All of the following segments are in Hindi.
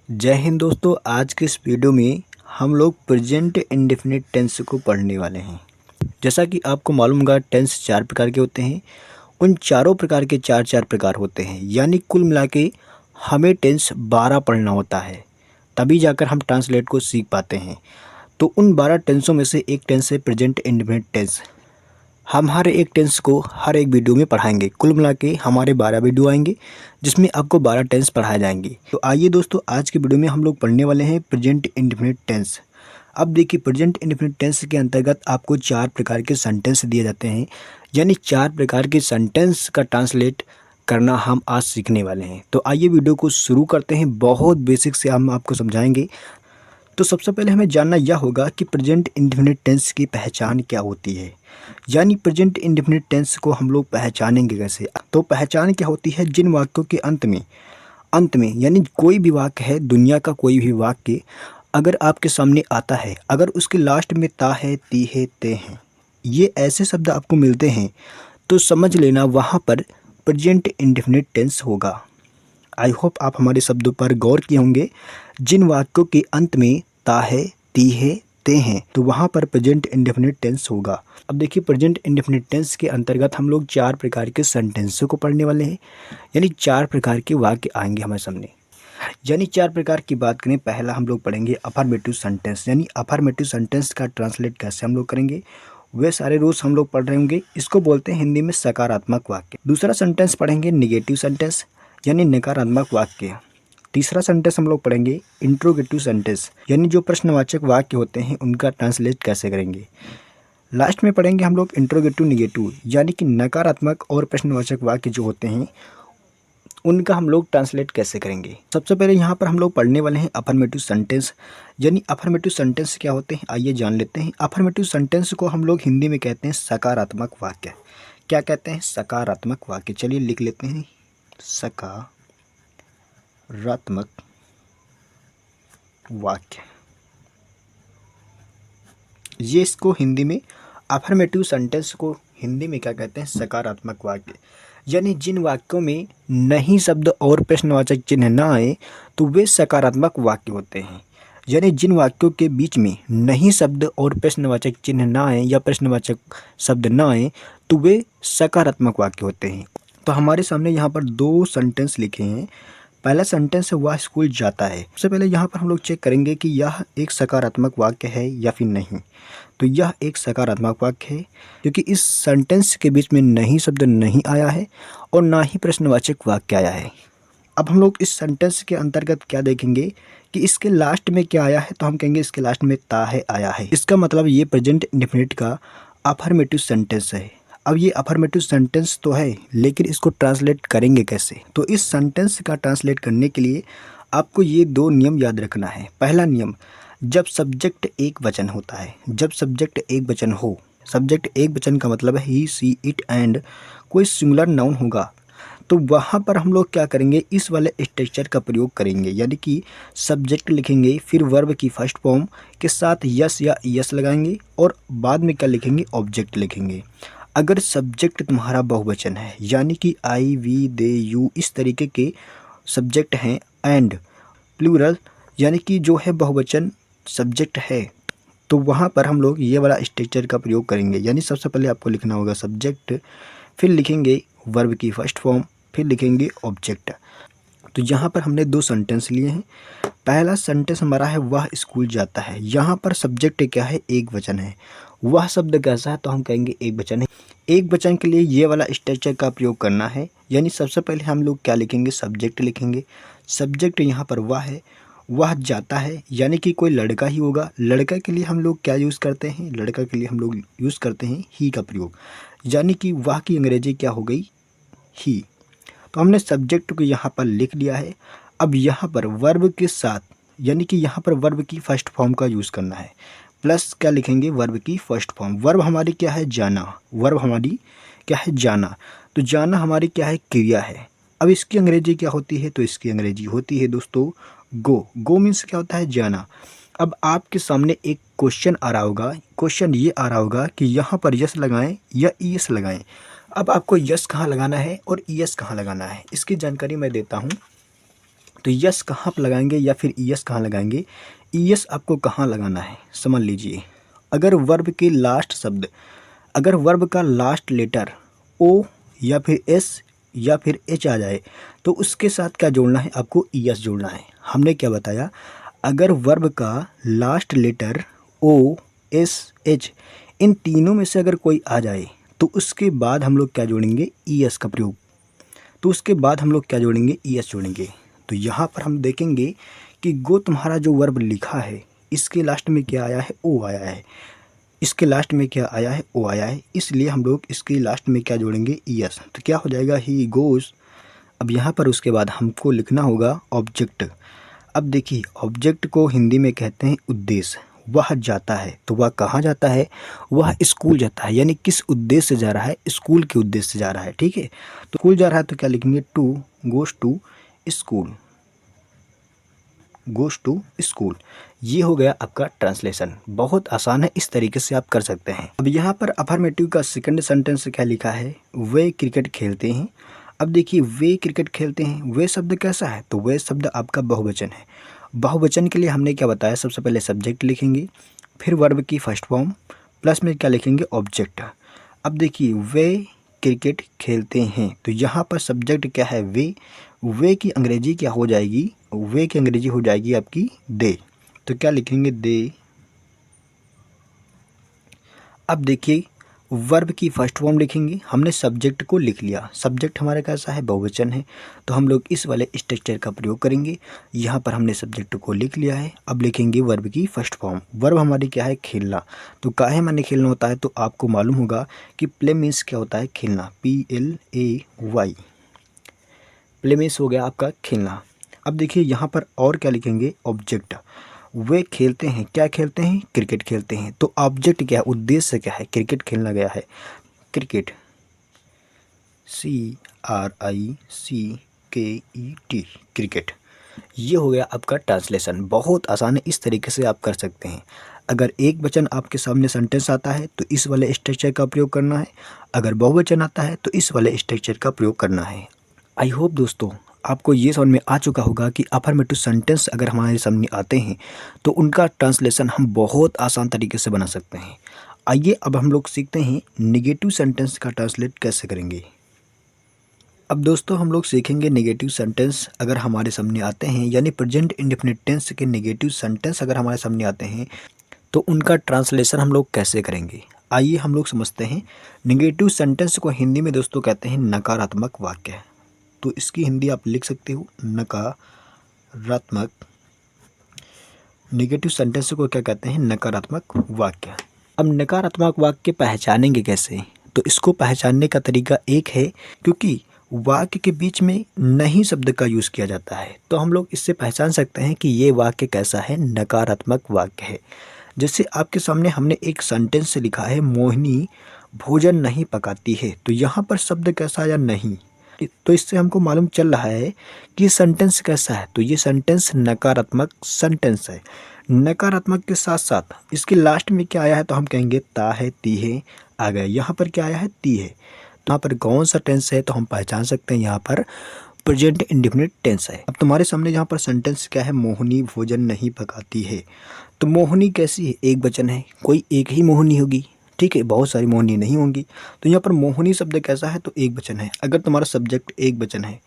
जय हिंद दोस्तों। आज के इस वीडियो में हम लोग प्रेजेंट इंडेफिनिट टेंस को पढ़ने वाले हैं। जैसा कि आपको मालूम होगा टेंस 4 प्रकार के होते हैं। उन चारों प्रकार के चार चार प्रकार होते हैं, यानी कुल मिला के हमें टेंस 12 पढ़ना होता है, तभी जाकर हम ट्रांसलेट को सीख पाते हैं। तो उन 12 टेंसों में से एक टेंस है प्रेजेंट इंडेफिनिट टेंस। हम हर एक टेंस को हर एक वीडियो में पढ़ाएंगे। कुल मिला के हमारे 12 वीडियो आएंगे जिसमें आपको 12 टेंस पढ़ाए जाएंगे। तो आइए दोस्तों, आज के वीडियो में हम लोग पढ़ने वाले हैं प्रेजेंट इंडेफिनिट टेंस। अब देखिए, प्रेजेंट इंडेफिनिट टेंस के अंतर्गत आपको 4 प्रकार के सेंटेंस दिए जाते हैं, यानी 4 प्रकार के सेंटेंस का ट्रांसलेट करना हम आज सीखने वाले हैं। तो आइए वीडियो को शुरू करते हैं। बहुत बेसिक से हम आपको समझाएंगे। तो सबसे पहले हमें जानना यह होगा कि प्रेजेंट इंडेफिनिट टेंस की पहचान क्या होती है, यानी प्रेजेंट इंडेफिनिट टेंस को हम लोग पहचानेंगे कैसे। तो पहचान क्या होती है, जिन वाक्यों के अंत में यानी कोई भी वाक्य है, दुनिया का कोई भी वाक्य अगर आपके सामने आता है, अगर उसके लास्ट में ता है, ती है, ते हैं, ये ऐसे शब्द आपको मिलते हैं, तो समझ लेना वहाँ पर प्रेजेंट इंडेफिनिट टेंस होगा। आई होप आप हमारे शब्दों पर गौर किए होंगे। जिन वाक्यों के अंत में ता है, ती है, ते हैं, तो वहाँ पर प्रेजेंट इंडेफिनिट टेंस होगा। अब देखिए, प्रेजेंट इंडेफिनिट टेंस के अंतर्गत हम लोग 4 प्रकार के सेंटेंसों को पढ़ने वाले हैं, यानी 4 प्रकार के वाक्य आएंगे हमारे सामने। यानी 4 प्रकार की बात करें, पहला हम लोग पढ़ेंगे अफर्मेटिव सेंटेंस, यानी अफर्मेटिव सेंटेंस का ट्रांसलेट कैसे हम लोग करेंगे, वे सारे रूल्स हम लोग पढ़ रहे होंगे। इसको बोलते हैं हिंदी में सकारात्मक वाक्य। दूसरा सेंटेंस पढ़ेंगे निगेटिव सेंटेंस, यानी नकारात्मक वाक्य। तीसरा सेंटेंस हम लोग पढ़ेंगे इंट्रोगेटिव सेंटेंस, यानी जो प्रश्नवाचक वाक्य होते हैं उनका ट्रांसलेट कैसे करेंगे। लास्ट में पढ़ेंगे हम लोग इंट्रोगेटिव निगेटिव, यानी कि नकारात्मक और प्रश्नवाचक वाक्य जो होते हैं उनका हम लोग ट्रांसलेट कैसे करेंगे। सबसे पहले यहाँ पर हम लोग पढ़ने वाले हैं अफर्मेटिव सेंटेंस। यानी अफर्मेटिव सेंटेंस क्या होते हैं, आइए जान लेते हैं। अफर्मेटिव सेंटेंस को हम लोग हिंदी में कहते हैं सकारात्मक वाक्य। क्या कहते हैं, सकारात्मक वाक्य। चलिए लिख लेते हैं, सकारात्मक वाक्य। ये इसको हिंदी में अफर्मेटिव सेंटेंस को हिंदी में क्या कहते हैं, सकारात्मक वाक्य। यानी जिन वाक्यों में नहीं शब्द और प्रश्नवाचक चिन्ह ना आए तो वे सकारात्मक वाक्य होते हैं। यानी जिन वाक्यों के बीच में नहीं शब्द और प्रश्नवाचक चिन्ह ना आए या प्रश्नवाचक शब्द ना आए तो वे सकारात्मक वाक्य होते हैं। तो हमारे सामने यहाँ पर 2 सेंटेंस लिखे हैं। पहला सेंटेंस है वह स्कूल जाता है। सबसे पहले यहाँ पर हम लोग चेक करेंगे कि यह एक सकारात्मक वाक्य है या फिर नहीं। तो यह एक सकारात्मक वाक्य है क्योंकि इस सेंटेंस के बीच में नहीं शब्द नहीं आया है और ना ही प्रश्नवाचक वाक्य आया है। अब हम लोग इस सेंटेंस के अंतर्गत क्या देखेंगे कि इसके लास्ट में क्या आया है, तो हम कहेंगे इसके लास्ट में ता है आया है। इसका मतलब ये प्रेजेंट इंडेफिनिट का अफर्मेटिव सेंटेंस है। अब ये अफर्मेटिव सेंटेंस तो है, लेकिन इसको ट्रांसलेट करेंगे कैसे। तो इस सेंटेंस का ट्रांसलेट करने के लिए आपको ये 2 नियम याद रखना है। पहला नियम, जब सब्जेक्ट एक वचन होता है, जब सब्जेक्ट एक वचन हो, सब्जेक्ट एक वचन का मतलब है ही, सी, इट एंड कोई सिंगुलर नाउन होगा, तो वहाँ पर हम लोग क्या करेंगे, इस वाले स्ट्रक्चर का प्रयोग करेंगे। यानी कि सब्जेक्ट लिखेंगे, फिर वर्ब की फर्स्ट फॉर्म के साथ यस या यस लगाएंगे और बाद में क्या लिखेंगे, ऑब्जेक्ट लिखेंगे। अगर सब्जेक्ट तुम्हारा बहुवचन है, यानी कि आई, वी, दे, यू, इस तरीके के सब्जेक्ट हैं, एंड प्लूरल यानी कि जो है बहुवचन सब्जेक्ट है, तो वहाँ पर हम लोग ये वाला स्ट्रक्चर का प्रयोग करेंगे। यानी सबसे पहले आपको लिखना होगा सब्जेक्ट, फिर लिखेंगे वर्ब की फर्स्ट फॉर्म, फिर लिखेंगे ऑब्जेक्ट। तो यहाँ पर हमने 2 सेंटेंस लिए हैं। पहला सेंटेंस हमारा है वह स्कूल जाता है। यहाँ पर सब्जेक्ट क्या है, एक वचन है। वह शब्द कैसा है, तो हम कहेंगे एक वचन है। एक वचन के लिए ये वाला स्ट्रक्चर का प्रयोग करना है। यानी सबसे पहले हम लोग क्या लिखेंगे, सब्जेक्ट लिखेंगे। सब्जेक्ट यहाँ पर वह है, वह जाता है, यानी कि कोई लड़का ही होगा। लड़का के लिए हम लोग क्या यूज़ करते हैं, लड़का के लिए हम लोग यूज़ करते हैं ही का प्रयोग। यानी कि वह की अंग्रेजी क्या हो गई, ही। तो हमने सब्जेक्ट को यहाँ पर लिख लिया है। अब यहाँ पर वर्ब के साथ, यानी कि यहाँ पर वर्ब की फर्स्ट फॉर्म का यूज़ करना है। प्लस क्या लिखेंगे, वर्ब की फर्स्ट फॉर्म। वर्ब हमारी क्या है, जाना। वर्ब हमारी क्या है, जाना। तो जाना हमारी क्या है, क्रिया है। अब इसकी अंग्रेजी क्या होती है, तो इसकी अंग्रेजी होती है दोस्तों गो। गो मीन्स क्या होता है, जाना। अब आपके सामने एक क्वेश्चन आ रहा होगा, क्वेश्चन ये आ रहा होगा कि यहाँ पर यस लगाएं या ईएस लगाएं। अब आपको यस कहाँ लगाना है और ईएस कहाँ लगाना है, इसकी जानकारी मैं देता हूँ। तो यस कहाँ पर लगाएंगे या फिर ईएस कहाँ लगाएंगे? ईएस आपको कहाँ लगाना है समझ लीजिए। अगर वर्ब के लास्ट शब्द, अगर वर्ब का लास्ट लेटर ओ या फिर एस या फिर एच आ जाए तो उसके साथ क्या जोड़ना है? आपको ईएस जोड़ना है। हमने क्या बताया? अगर वर्ब का last letter O S H इन तीनों में से अगर कोई आ जाए तो उसके बाद हम लोग क्या जोड़ेंगे? ईएस का प्रयोग। तो उसके बाद हम लोग क्या जोड़ेंगे? ईएस जोड़ेंगे। तो यहाँ पर हम देखेंगे कि गो तुम्हारा जो वर्ब लिखा है इसके लास्ट में क्या आया है? ओ आया है। इसके लास्ट में क्या आया है? ओ आया है। इसलिए हम लोग इसके लास्ट में क्या जोड़ेंगे? ईएस। तो क्या हो जाएगा? He goes. अब यहाँ पर उसके बाद हमको लिखना होगा ऑब्जेक्ट। अब देखिए ऑब्जेक्ट को हिंदी में कहते हैं उद्देश्य। वह जाता है, तो वह कहाँ जाता है? वह स्कूल जाता है। यानी किस उद्देश्य से जा रहा है? स्कूल के उद्देश्य से जा रहा है। ठीक है, तो स्कूल जा रहा है तो क्या लिखेंगे? To, goes to school, goes to school. ये हो गया आपका ट्रांसलेशन। बहुत आसान है, इस तरीके से आप कर सकते हैं। अब यहाँ पर अफर्मेटिव का सेकंड सेंटेंस क्या लिखा है? वे क्रिकेट खेलते हैं। अब देखिए वे क्रिकेट खेलते हैं, वे शब्द कैसा है? तो वे शब्द आपका बहुवचन है। बहुवचन के लिए हमने क्या बताया? सबसे पहले सब्जेक्ट लिखेंगे, फिर वर्ब की फर्स्ट फॉर्म, प्लस में क्या लिखेंगे? ऑब्जेक्ट। अब देखिए वे क्रिकेट खेलते हैं, तो यहाँ पर सब्जेक्ट क्या है? वे। वे की अंग्रेजी क्या हो जाएगी? वे की अंग्रेजी हो जाएगी आपकी दे। तो क्या लिखेंगे? दे। अब देखिए वर्ब की फर्स्ट फॉर्म लिखेंगे। हमने सब्जेक्ट को लिख लिया, सब्जेक्ट हमारा कैसा है? बहुवचन है। तो हम लोग इस वाले स्ट्रक्चर का प्रयोग करेंगे। यहाँ पर हमने सब्जेक्ट को लिख लिया है। अब लिखेंगे वर्ब की फर्स्ट फॉर्म। वर्ब हमारी क्या है? खेलना। तो काहे माने खेलना होता है? तो आपको मालूम होगा कि प्ले मीन्स क्या होता है? खेलना। PLAY। प्ले मीन्स हो गया आपका खेलना। अब देखिए यहाँ पर और क्या लिखेंगे? ऑब्जेक्ट। वे खेलते हैं, क्या खेलते हैं? क्रिकेट खेलते हैं। तो ऑब्जेक्ट क्या है? उद्देश्य क्या है? क्रिकेट खेलना गया है। Cricket, CRICKET, cricket. ये हो गया आपका ट्रांसलेशन। बहुत आसान है, इस तरीके से आप कर सकते हैं। अगर एक वचन आपके सामने सेंटेंस आता है तो इस वाले स्ट्रक्चर का प्रयोग करना है। अगर बहुवचन आता है तो इस वाले स्ट्रक्चर का प्रयोग करना है। आई होप दोस्तों आपको ये समझ में आ चुका होगा कि अफर्मेटिव सेंटेंस अगर हमारे सामने आते हैं तो उनका ट्रांसलेशन हम बहुत आसान तरीके से बना सकते हैं। आइए अब हम लोग सीखते हैं नेगेटिव सेंटेंस का ट्रांसलेट कैसे करेंगे। अब दोस्तों हम लोग सीखेंगे नेगेटिव सेंटेंस अगर हमारे सामने आते हैं, यानी प्रेजेंट इंडेफिनिट टेंस के नेगेटिव सेंटेंस अगर हमारे सामने आते हैं तो उनका ट्रांसलेशन हम लोग कैसे करेंगे। आइए हम लोग समझते हैं। नेगेटिव सेंटेंस को हिंदी में दोस्तों कहते हैं नकारात्मक वाक्य। तो इसकी हिंदी आप लिख सकते हो नकारात्मक। नेगेटिव सेंटेंस को क्या कहते हैं? नकारात्मक वाक्य। अब नकारात्मक वाक्य पहचानेंगे कैसे? तो इसको पहचानने का तरीका एक है, क्योंकि वाक्य के बीच में नहीं शब्द का यूज़ किया जाता है तो हम लोग इससे पहचान सकते हैं कि ये वाक्य कैसा है? नकारात्मक वाक्य है। जैसे आपके सामने हमने एक सेंटेंस लिखा है, मोहिनी भोजन नहीं पकाती है। तो यहाँ पर शब्द कैसा आया? नहीं। तो इससे हमको मालूम चल रहा है कि ये सेंटेंस कैसा है? तो ये सेंटेंस नकारात्मक सेंटेंस है। नकारात्मक के साथ साथ इसके लास्ट में क्या आया है? तो हम कहेंगे ता है, ती है आ गया। यहाँ पर क्या आया है? ती है। तो यहाँ पर कौन सा टेंस है? तो हम पहचान सकते हैं यहाँ पर प्रेजेंट इंडेफिनिट टेंस है। अब तुम्हारे सामने यहाँ पर सेंटेंस क्या है? मोहिनी भोजन नहीं पकाती है। तो मोहिनी कैसी है? एक वचन है, कोई एक ही मोहिनी होगी। ठीक है, बहुत सारी मोहिनी नहीं होंगी। तो यहाँ पर मोहिनी शब्द कैसा है? तो एक वचन है। अगर तुम्हारा सब्जेक्ट एक वचन है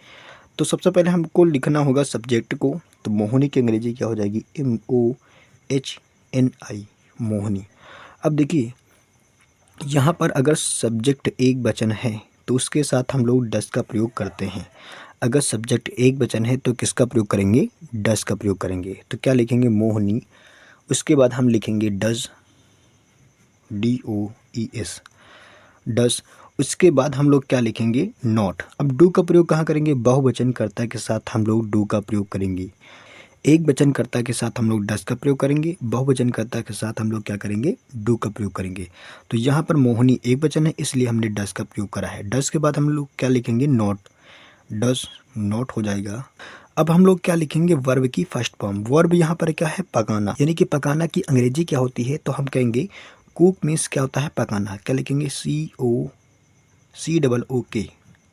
तो सबसे पहले हमको लिखना होगा सब्जेक्ट को। तो मोहिनी की अंग्रेजी क्या हो जाएगी? MOHNI, मोहिनी। अब देखिए यहाँ पर अगर सब्जेक्ट एक वचन है तो उसके साथ हम लोग डस का प्रयोग करते हैं। अगर सब्जेक्ट एक वचन है तो किसका प्रयोग करेंगे? डस का प्रयोग करेंगे। तो क्या लिखेंगे? मोहिनी। उसके बाद हम लिखेंगे डज, DOES, डस। उसके बाद हम लोग क्या लिखेंगे? नॉट। अब डू का प्रयोग कहाँ करेंगे? बहुवचन कर्ता के साथ हम लोग डू का प्रयोग करेंगे। एक वचन कर्ता के साथ हम लोग डस का प्रयोग करेंगे, बहुवचन कर्ता के साथ हम लोग क्या करेंगे? डू का प्रयोग करेंगे। तो यहाँ पर मोहिनी एक वचन है इसलिए हमने डस का प्रयोग करा है। डस के बाद हम लोग क्या लिखेंगे? नॉट। डस नॉट हो जाएगा। अब हम लोग क्या लिखेंगे? वर्ब की फर्स्ट फॉर्म। वर्ब यहाँ पर क्या है? पकाना। यानी कि पकाना की अंग्रेजी क्या होती है? तो हम कहेंगे कुक मीन्स क्या होता है? पकाना। क्या लिखेंगे? COOK,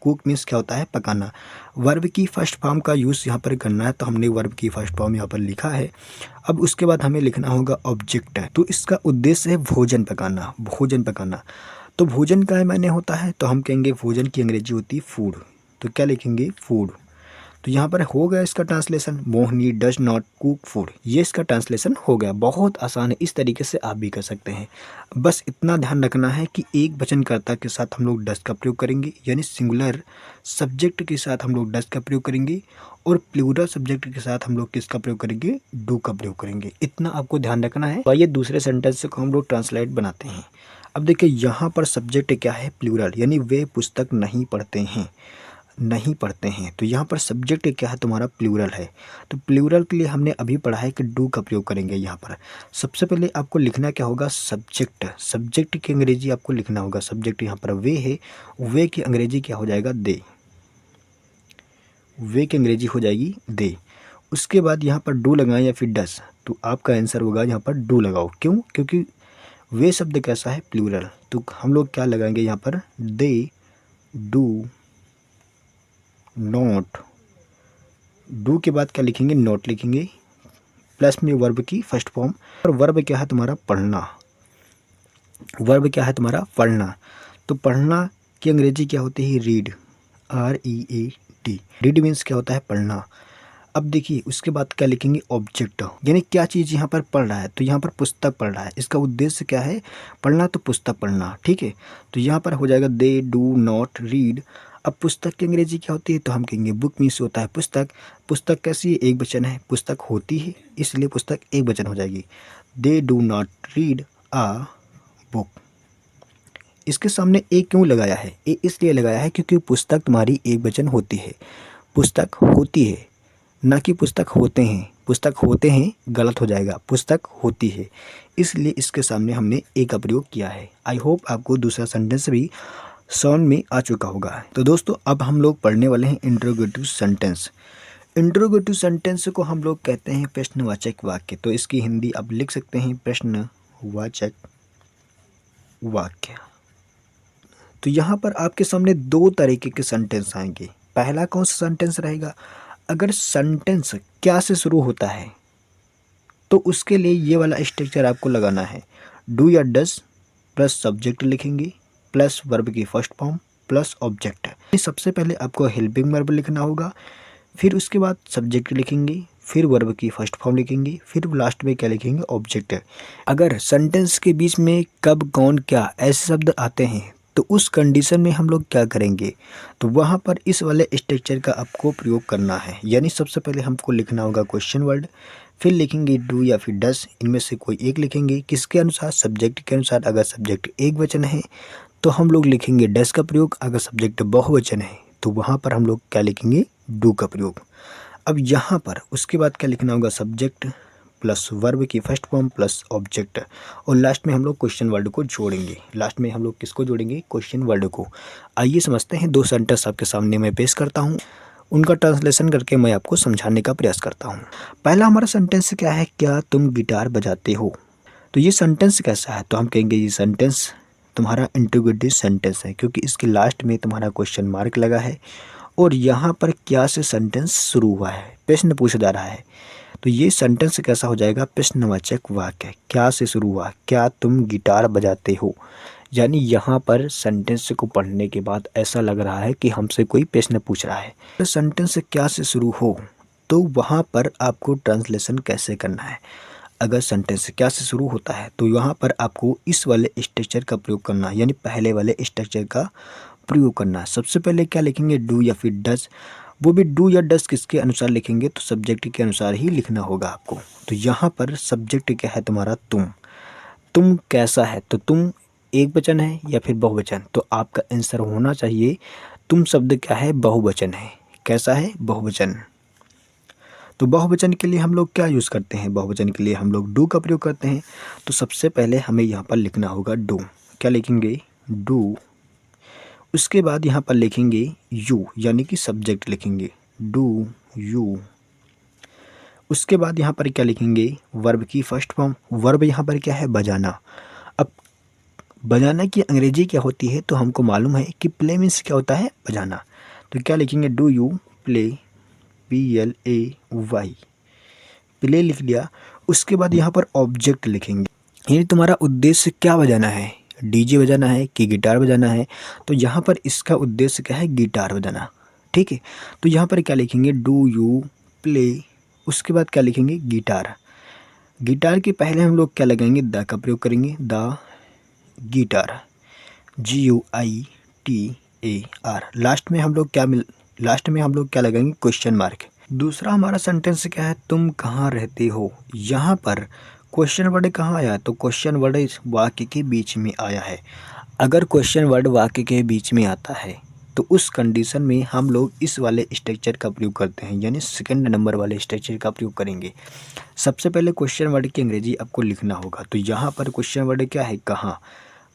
कुक मीन्स क्या होता है, पकाना। वर्ब की फर्स्ट फॉर्म का यूज़ यहाँ पर करना है, तो हमने वर्ब की फर्स्ट फॉर्म यहाँ पर लिखा है। अब उसके बाद हमें लिखना होगा ऑब्जेक्ट है, तो इसका उद्देश्य है भोजन पकाना, भोजन पकाना। तो भोजन का मायने होता है, तो हम कहेंगे भोजन की अंग्रेजी होती है फूड, तो क्या लिखेंगे, फूड। तो यहाँ पर हो गया इसका translation, Mohini does not cook food, ये इसका ट्रांसलेशन हो गया। बहुत आसान है, इस तरीके से आप भी कर सकते हैं। बस इतना ध्यान रखना है कि एक वचनकर्ता के साथ हम लोग डज का प्रयोग करेंगे, यानी सिंगुलर सब्जेक्ट के साथ हम लोग डज का प्रयोग करेंगे, और प्लूरल सब्जेक्ट के साथ हम लोग किसका प्रयोग करेंगे, डू का प्रयोग करेंगे। इतना आपको ध्यान रखना है। तो आइए दूसरे सेंटेंस को हम लोग ट्रांसलेट बनाते हैं। अब देखिए यहाँ पर सब्जेक्ट क्या है, प्लूरल, यानी वे पुस्तक नहीं पढ़ते हैं, नहीं पढ़ते हैं। तो यहाँ पर सब्जेक्ट क्या है, तुम्हारा प्लूरल है। तो प्लूरल के लिए हमने अभी पढ़ा है कि डू का प्रयोग करेंगे। यहाँ पर सबसे पहले आपको लिखना क्या होगा, सब्जेक्ट। सब्जेक्ट की अंग्रेजी आपको लिखना होगा, सब्जेक्ट यहाँ पर वे है, वे की अंग्रेजी क्या हो जाएगा, दे, वे की अंग्रेजी हो जाएगी दे। उसके बाद यहाँ पर डू लगाएं या फिर डस, तो आपका आंसर होगा यहाँ पर डू लगाओ। क्यों, क्योंकि वे शब्द कैसा है, प्लूरल। तो हम लोग क्या लगाएंगे यहाँ पर, दे डू नॉट, डू के बाद क्या लिखेंगे, नॉट लिखेंगे, प्लस में वर्ब की फर्स्ट फॉर्म। और वर्ब क्या है तुम्हारा, पढ़ना, वर्ब क्या है तुम्हारा, पढ़ना। तो पढ़ना की अंग्रेजी क्या होती है, रीड, READ, रीड मीन्स क्या होता है, पढ़ना। अब देखिए उसके बाद क्या लिखेंगे, ऑब्जेक्ट, यानी क्या चीज़ यहाँ पर पढ़ रहा है, तो यहाँ पर पुस्तक पढ़ रहा है, इसका उद्देश्य क्या है, पढ़ना, तो पुस्तक पढ़ना, ठीक है। तो यहाँ पर हो जाएगा दे डू नॉट रीड। अब पुस्तक की अंग्रेजी क्या होती है, तो हम कहेंगे बुक मीन्स होता है पुस्तक। पुस्तक कैसी है, एक वचन है, पुस्तक होती है, इसलिए पुस्तक एक वचन हो जाएगी। They do not read a book. इसके सामने ए क्यों लगाया है, ए इसलिए लगाया है क्योंकि पुस्तक तुम्हारी एक वचन होती है, पुस्तक होती है, ना कि पुस्तक होते हैं। पुस्तक होते हैं गलत हो जाएगा, पुस्तक होती है, इसलिए इसके सामने हमने ए का प्रयोग किया है। आई होप आपको दूसरा सेंटेंस भी समझ में आ चुका होगा। तो दोस्तों अब हम लोग पढ़ने वाले हैं इंटरोगेटिव सेंटेंस। इंटरोगेटिव सेंटेंस को हम लोग कहते हैं प्रश्नवाचक वाक्य। तो इसकी हिंदी आप लिख सकते हैं प्रश्नवाचक वाक्य। तो यहाँ पर आपके सामने दो तरीके के सेंटेंस आएंगे। पहला कौन सा सेंटेंस रहेगा, अगर सेंटेंस क्या से शुरू होता है तो उसके लिए ये वाला स्ट्रक्चर आपको लगाना है, डू या डस प्लस सब्जेक्ट लिखेंगे प्लस वर्ब की फर्स्ट फॉर्म प्लस ऑब्जेक्ट। सबसे पहले आपको हेल्पिंग वर्ब लिखना होगा, फिर उसके बाद सब्जेक्ट लिखेंगे, फिर वर्ब की फर्स्ट फॉर्म लिखेंगे, फिर लास्ट में क्या लिखेंगे, ऑब्जेक्ट। अगर सेंटेंस के बीच में कब कौन क्या ऐसे शब्द आते हैं तो उस कंडीशन में हम लोग क्या करेंगे, तो वहाँ पर इस वाले स्ट्रक्चर का आपको प्रयोग करना है। यानी सबसे पहले हमको लिखना होगा क्वेश्चन वर्ड, फिर लिखेंगे डू या फिर डस, इनमें से कोई एक लिखेंगे, किसके अनुसार, सब्जेक्ट के अनुसार। अगर सब्जेक्ट एक वचन है तो हम लोग लिखेंगे डस का प्रयोग, अगर सब्जेक्ट बहुवचन है तो वहाँ पर हम लोग क्या लिखेंगे, डू का प्रयोग। अब यहाँ पर उसके बाद क्या लिखना होगा, सब्जेक्ट प्लस वर्ब की फर्स्ट फॉर्म प्लस ऑब्जेक्ट, और लास्ट में हम लोग क्वेश्चन वर्ड को जोड़ेंगे। लास्ट में हम लोग किसको जोड़ेंगे, क्वेश्चन वर्ड को। आइए समझते हैं, दो सेंटेंस आपके सामने मैं पेश करता हूँ, उनका ट्रांसलेशन करके मैं आपको समझाने का प्रयास करता हूँ। पहला हमारा सेंटेंस क्या है, क्या तुम गिटार बजाते हो। तो ये सेंटेंस कैसा है, तो हम कहेंगे ये सेंटेंस तुम्हारा इंटरोगेटिव सेंटेंस है, क्योंकि इसके लास्ट में तुम्हारा क्वेश्चन मार्क लगा है और यहाँ पर क्या से सेंटेंस शुरू हुआ है, प्रश्न पूछा जा रहा है। तो ये सेंटेंस कैसा हो जाएगा, प्रश्नवाचक वाक्य। क्या से शुरू हुआ, क्या तुम गिटार बजाते हो, यानी यहाँ पर सेंटेंस को पढ़ने के बाद ऐसा लग रहा है कि हमसे कोई प्रश्न पूछ रहा है। तो सेंटेंस क्या से शुरू हो तो वहाँ पर आपको ट्रांसलेशन कैसे करना है। अगर सेंटेंस क्या से शुरू होता है तो यहाँ पर आपको इस वाले स्ट्रक्चर का प्रयोग करना है, यानी पहले वाले स्ट्रक्चर का प्रयोग करना है। सबसे पहले क्या लिखेंगे, डू या फिर डस, वो भी डू या डस किसके अनुसार लिखेंगे, तो सब्जेक्ट के अनुसार ही लिखना होगा आपको। तो यहाँ पर सब्जेक्ट क्या है तुम्हारा, तुम कैसा है, तो तुम एक वचन है या फिर बहुवचन, तो आपका आंसर होना चाहिए तुम शब्द क्या है, बहुवचन है। कैसा है, बहुवचन। तो बहुवचन के लिए हम लोग क्या यूज़ करते हैं, बहुवचन के लिए हम लोग डू का प्रयोग करते हैं। तो सबसे पहले हमें यहाँ पर लिखना होगा डू, क्या लिखेंगे, डू। उसके बाद यहाँ पर लिखेंगे यू, यानी कि सब्जेक्ट लिखेंगे, डू यू। उसके बाद यहाँ पर क्या लिखेंगे, वर्ब की फर्स्ट फॉर्म। वर्ब यहाँ पर क्या है, बजाना। अब बजाना की अंग्रेजी क्या होती है, तो हमको मालूम है कि प्ले मीन्स क्या होता है, बजाना। तो क्या लिखेंगे, do you play, PLAY, play लिख लिया। उसके बाद यहाँ पर ऑब्जेक्ट लिखेंगे, यानी तुम्हारा उद्देश्य क्या बजाना है, डीजे बजाना है कि गिटार बजाना है। तो यहाँ पर इसका उद्देश्य क्या है, गिटार बजाना। ठीक है, तो यहाँ पर क्या लिखेंगे, डू यू प्ले, उसके बाद क्या लिखेंगे, गिटार। गिटार के पहले हम लोग क्या लगाएंगे, द का प्रयोग करेंगे, द गिटार, GUITAR। लास्ट में हम लोग क्या लगाएंगे, क्वेश्चन मार्क। दूसरा हमारा सेंटेंस क्या है, तुम कहाँ रहते हो। यहाँ पर क्वेश्चन वर्ड कहाँ आया, तो क्वेश्चन वर्ड वाक्य के बीच में आया है। अगर क्वेश्चन वर्ड वाक्य के बीच में आता है तो उस कंडीशन में हम लोग इस वाले स्ट्रक्चर का प्रयोग करते हैं, यानी सेकंड नंबर वाले स्ट्रक्चर का प्रयोग करेंगे। सबसे पहले क्वेश्चन वर्ड की अंग्रेजी आपको लिखना होगा। तो यहाँ पर क्वेश्चन वर्ड क्या है, कहाँ।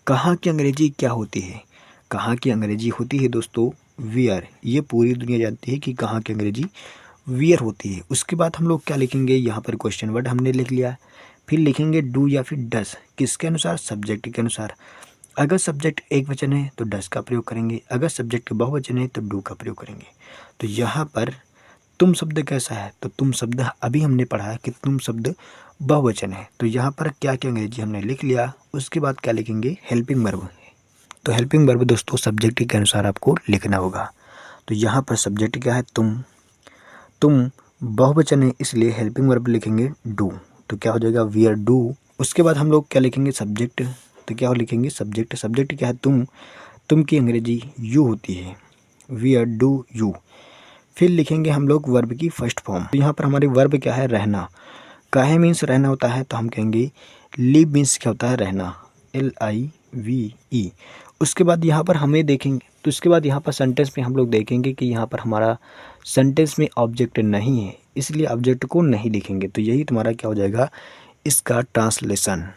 कहाँ की अंग्रेजी क्या होती है, कहाँ की अंग्रेजी होती है दोस्तों, वियर। ये पूरी दुनिया जानती है कि कहाँ की अंग्रेजी वियर होती है। उसके बाद हम लोग क्या लिखेंगे, यहाँ पर क्वेश्चन वर्ड हमने लिख लिया। फिर लिखेंगे डू या फिर डस, किसके अनुसार, सब्जेक्ट के अनुसार। अगर सब्जेक्ट एक वचन है तो डस का प्रयोग करेंगे, अगर सब्जेक्ट बहुवचन है तो डू का प्रयोग करेंगे। तो यहाँ पर तुम शब्द कैसा है, तो तुम शब्द अभी हमने पढ़ा है कि तुम शब्द बहुवचन है। तो यहाँ पर क्या क्या अंग्रेजी हमने लिख लिया। उसके बाद क्या लिखेंगे, हेल्पिंग वर्ब। तो हेल्पिंग वर्ब दोस्तों सब्जेक्ट के अनुसार आपको लिखना होगा। तो यहाँ पर सब्जेक्ट क्या है, तुम बहुवचन है इसलिए हेल्पिंग वर्ब लिखेंगे डू। तो क्या हो जाएगा, वियर डू। उसके बाद हम लोग क्या लिखेंगे, सब्जेक्ट। तो क्या लिखेंगे, सब्जेक्ट। सब्जेक्ट क्या है, तुम की अंग्रेजी यू होती है, वियर डू यू। फिर लिखेंगे हम लोग वर्ब की फर्स्ट फॉर्म। तो यहाँ पर हमारे वर्ब क्या है, रहना। काहे मीन्स रहना होता है, तो हम कहेंगे लिव मीन्स क्या होता है, रहना, LIVE। उसके बाद यहाँ पर हमें देखेंगे, तो उसके बाद यहाँ पर सेंटेंस में हम लोग देखेंगे कि यहाँ पर हमारा सेंटेंस में ऑब्जेक्ट नहीं है, इसलिए ऑब्जेक्ट को नहीं लिखेंगे। तो यही तुम्हारा क्या हो जाएगा, इसका ट्रांसलेशन।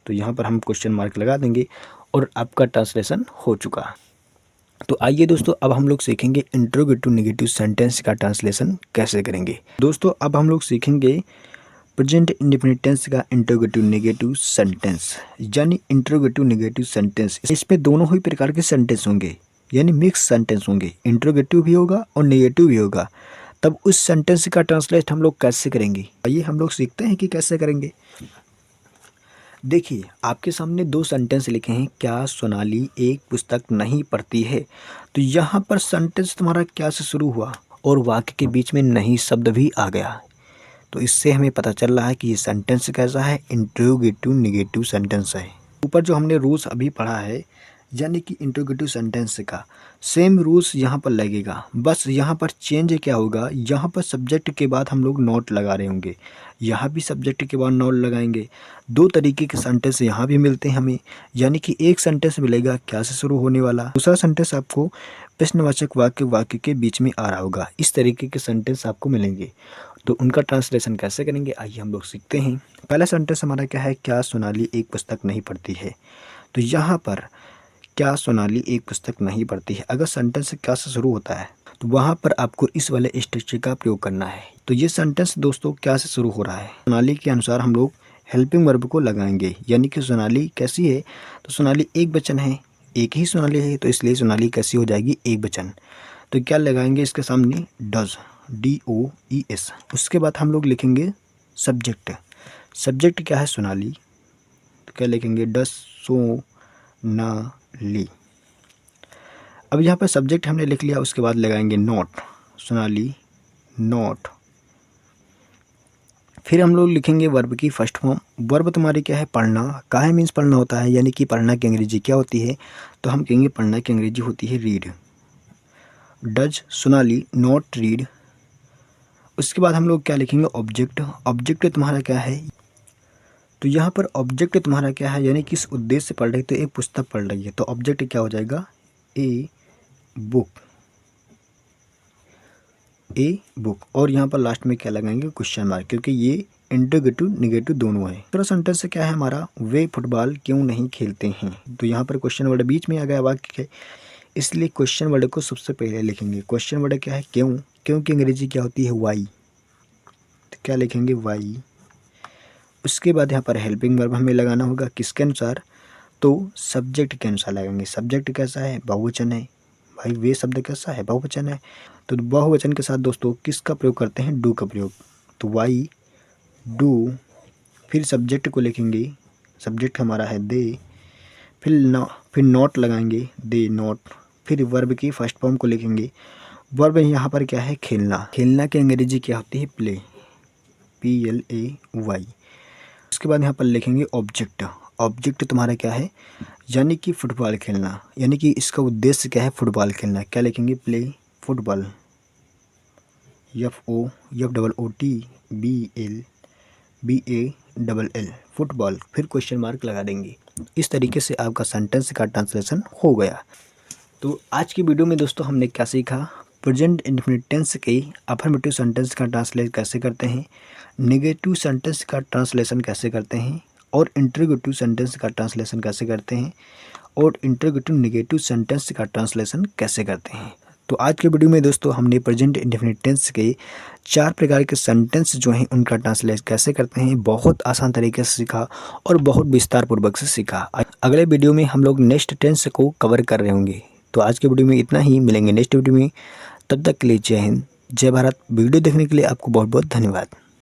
तो यहाँ पर हम क्वेश्चन मार्क लगा देंगे और आपका ट्रांसलेशन हो चुका। तो आइए दोस्तों अब हम लोग सीखेंगे इंट्रोगेटिव नेगेटिव सेंटेंस का ट्रांसलेशन कैसे करेंगे। दोस्तों अब हम लोग सीखेंगे प्रेजेंट इंडेफिनिट टेंस का इंट्रोगेटिव नेगेटिव सेंटेंस, यानी इंट्रोगेटिव नेगेटिव सेंटेंस। इसमें दोनों ही प्रकार के सेंटेंस होंगे, यानी मिक्स सेंटेंस होंगे, इंट्रोगेटिव भी होगा और नेगेटिव भी होगा। तब उस सेंटेंस का ट्रांसलेट हम लोग कैसे करेंगे, आइए हम लोग सीखते हैं कि कैसे करेंगे। देखिए आपके सामने दो सेंटेंस लिखे हैं, क्या सोनाली एक पुस्तक नहीं पढ़ती है। तो यहाँ पर सेंटेंस तुम्हारा क्या से शुरू हुआ और वाक्य के बीच में नहीं शब्द भी आ गया। तो इससे हमें पता चल रहा है कि ये सेंटेंस कैसा है, इंट्रोगेटिव नेगेटिव सेंटेंस है। ऊपर जो हमने रूल्स अभी पढ़ा है, यानी कि इंट्रोगेटिव सेंटेंस का सेम रूल्स यहाँ पर लगेगा। बस यहाँ पर चेंज क्या होगा, यहाँ पर सब्जेक्ट के बाद हम लोग नोट लगा रहे होंगे, यहाँ भी सब्जेक्ट के बाद नोट लगाएंगे। दो तरीके के सेंटेंस यहाँ भी मिलते हैं हमें, यानी कि एक सेंटेंस मिलेगा क्या से शुरू होने वाला, दूसरा सेंटेंस आपको प्रश्नवाचक वाक्य के बीच में आ रहा होगा। इस तरीके के सेंटेंस आपको मिलेंगे। तो उनका ट्रांसलेशन कैसे करेंगे, आइए हम लोग सीखते हैं। पहला सेंटेंस हमारा क्या है, क्या सोनाली एक पुस्तक नहीं पढ़ती है। तो यहाँ पर क्या सोनाली एक पुस्तक नहीं पढ़ती है, अगर सेंटेंस क्या से शुरू होता है तो वहाँ पर आपको इस वाले स्ट्रक्चर का प्रयोग करना है। तो ये सेंटेंस दोस्तों क्या से शुरू हो रहा है, सोनाली के अनुसार हम लोग हेल्पिंग वर्ब को लगाएंगे, यानी कि सोनाली कैसी है, तो सोनाली एक वचन है, एक ही सोनाली है, तो इसलिए सोनाली कैसी हो जाएगी, एक वचन। तो क्या लगाएंगे इसके सामने, डज, DOES। उसके बाद हम लोग लिखेंगे सब्जेक्ट। सब्जेक्ट क्या है, सोनाली। तो क्या लिखेंगे, डज सोनाली। अब यहाँ पर सब्जेक्ट हमने लिख लिया, उसके बाद लगाएंगे नॉट, सोनाली नॉट। फिर हम लोग लिखेंगे वर्ब की फर्स्ट फॉर्म। वर्ब तुम्हारी क्या है, पढ़ना। काहे मीन्स पढ़ना होता है, यानी कि पढ़ना की अंग्रेजी क्या होती है, तो हम कहेंगे पढ़ना की अंग्रेजी होती है read. Does Sonali not read. उसके बाद हम लोग क्या लिखेंगे, ऑब्जेक्ट। ऑब्जेक्ट तुम्हारा क्या है, तो यहाँ पर ऑब्जेक्ट तुम्हारा क्या है, यानी किस उद्देश्य से पढ़ रही है, तो एक पुस्तक पढ़ रही है, तो ऑब्जेक्ट क्या हो जाएगा, ए बुक, ए बुक। और यहाँ पर लास्ट में क्या लगाएंगे, क्वेश्चन मार्क, क्योंकि ये इंट्रोगेटिव नेगेटिव दोनों है। दूसरा सेंटेंस क्या है हमारा, वे फुटबॉल क्यों नहीं खेलते हैं। तो यहाँ पर क्वेश्चन वर्ड बीच में आ गया वाक्य के, इसलिए क्वेश्चन वर्ड को सबसे पहले लिखेंगे। क्वेश्चन वर्ड क्या है, क्यों। क्यों की अंग्रेजी क्या होती है, वाई। तो क्या लिखेंगे, वाई। उसके बाद यहाँ पर हेल्पिंग वर्ब हमें लगाना होगा, किसके अनुसार, तो सब्जेक्ट के अनुसार लगाएंगे। सब्जेक्ट कैसा है, बहुवचन है, भाई वे शब्द कैसा है, बहुवचन है। तो बहुवचन के साथ दोस्तों किसका प्रयोग करते हैं, डू का प्रयोग। तो वाई डू, फिर सब्जेक्ट को लिखेंगे, सब्जेक्ट हमारा है दे, फिर नॉट लगाएंगे, दे नॉट, फिर वर्ब की फर्स्ट फॉर्म को लिखेंगे। वर्ब यहाँ पर क्या है, खेलना। खेलना की अंग्रेजी क्या होती है, प्ले, PLAY। उसके बाद यहाँ पर लिखेंगे ऑब्जेक्ट। ऑब्जेक्ट तुम्हारा क्या है, यानी कि फुटबॉल खेलना, यानी कि इसका उद्देश्य क्या है, फुटबॉल खेलना। क्या लिखेंगे, प्ले फुटबॉल, FOOTBALL, फुटबॉल, फिर क्वेश्चन मार्क लगा देंगे। इस तरीके से आपका सेंटेंस का ट्रांसलेशन हो गया। तो आज की वीडियो में दोस्तों हमने क्या सीखा, प्रेजेंट इंडेफिनिट टेंस के अफर्मेटिव सेंटेंस का ट्रांसलेट कैसे करते हैं, नेगेटिव सेंटेंस का ट्रांसलेशन कैसे करते हैं, और इंटरोगेटिव सेंटेंस का ट्रांसलेशन कैसे करते हैं, और इंटरोगेटिव नेगेटिव सेंटेंस का ट्रांसलेशन कैसे करते हैं। तो आज के वीडियो में दोस्तों हमने प्रेजेंट इंडेफिनिट टेंस के 4 प्रकार के सेंटेंस जो हैं उनका ट्रांसलेट कैसे करते हैं बहुत आसान तरीके से सीखा और बहुत विस्तार पूर्वक से सीखा। अगले वीडियो में हम लोग नेक्स्ट टेंस को कवर कर रहे होंगे। तो आज के वीडियो में इतना ही, मिलेंगे नेक्स्ट वीडियो में। तब तक के लिए जय हिंद, जय भारत। वीडियो देखने के लिए आपको बहुत बहुत धन्यवाद।